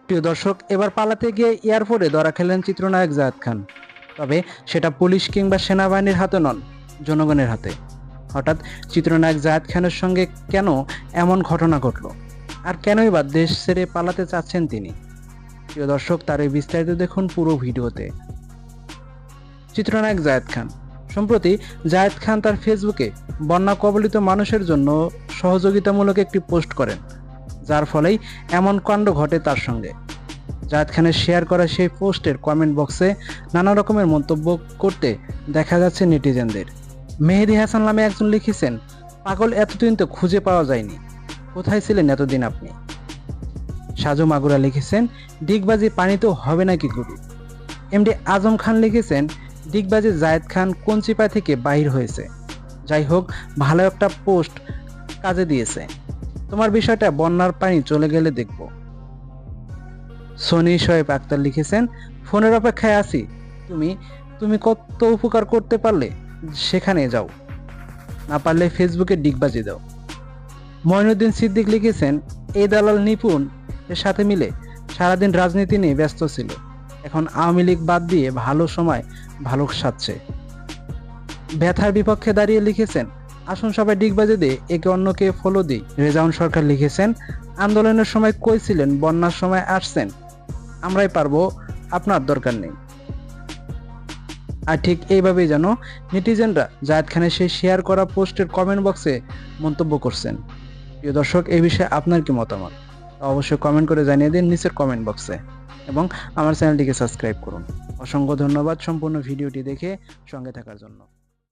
প্রিয় দর্শক, এবার পালাতে গিয়ে এয়ারপোর্টে ধরা খেলেন চিত্রনায়ক জায়েদ খান। তবে সেটা পুলিশ কিংবা সেনাবাহিনীর হাতে নন, জনগণের হাতে। হঠাৎ চিত্রনায়ক জায়েদ খানের সঙ্গে কেন এমন ঘটনা ঘটল, আর কেনই বা দেশ ছেড়ে পালাতে চাচ্ছেন তিনি? প্রিয় দর্শক, তার এই বিস্তারিত দেখুন পুরো ভিডিওতে। চিত্রনায়ক জায়েদ খান। সম্প্রতি জায়েদ খান তার ফেসবুকে বন্যা কবলিত মানুষের জন্য সহযোগিতামূলক একটি পোস্ট করেন, যার ফলেই এমন কাণ্ড ঘটে তার সঙ্গে। জায়েদ খানের শেয়ার করা সেই পোস্টের কমেন্ট বক্সে নানা রকমের মন্তব্য করতে দেখা যাচ্ছে নেটিজেনদের। মেহেদি হাসান নামে একজন লিখেছেন, পাগল এতদিন তো খুঁজে পাওয়া যায়নি, কোথায় ছিলেন এতদিন আপনি? সাজু মাগুরা লিখেছেন, ডিগবাজি পানিতেও হবে নাকি গুরু? এমডি আজম খান লিখেছেন, ডিগবাজি জায়েদ খান কোন চিপা থেকে বাহির হয়েছে। যাই হোক, ভালো একটা পোস্ট কাজে দিয়েছে। তোমার বিষয়টা বন্যার পানি চলে গেলে দেখব। সনি শোয়েব আক্তার লিখেছেন, ফোনের অপেক্ষায় আছি, তুমি তুমি কত উপকার করতে পারলে সেখানে যাও, না পারলে ফেসবুকে ডিগবাজি দাও। মঈনুদ্দিন সিদ্দিক লিখেছেন, এই দালাল নিপুণ এর সাথে মিলে সারাদিন রাজনীতি নিয়ে ব্যস্ত ছিল, এখন আওয়ামী লীগ বাদ দিয়ে ভালো সময় ভালো সাজছে। ব্যথার বিপক্ষে দাঁড়িয়ে লিখেছেন, আসুন সবাই ডিগবাজি দিয়ে একে অন্যকে ফলো দিই। রেজাউন সরকার লিখেছেন, আন্দোলনের সময় কই ছিলেন, বন্যার সময় আসছেন, আমরাই পারবো, আপনার দরকার নেই। আর ঠিক এইভাবেই যেন নেটিজেনরা জায়েদ খানের সেই শেয়ার করা পোস্টের কমেন্ট বক্সে মন্তব্য করছেন। প্রিয় দর্শক, এই বিষয়ে আপনার কি মতামত অবশ্যই কমেন্ট করে জানিয়ে দিন নিচের কমেন্ট বক্সে, এবং আমার চ্যানেলটিকে সাবস্ক্রাইব করুন। অসংখ্য ধন্যবাদ সম্পূর্ণ ভিডিওটি দেখে সঙ্গে থাকার জন্য।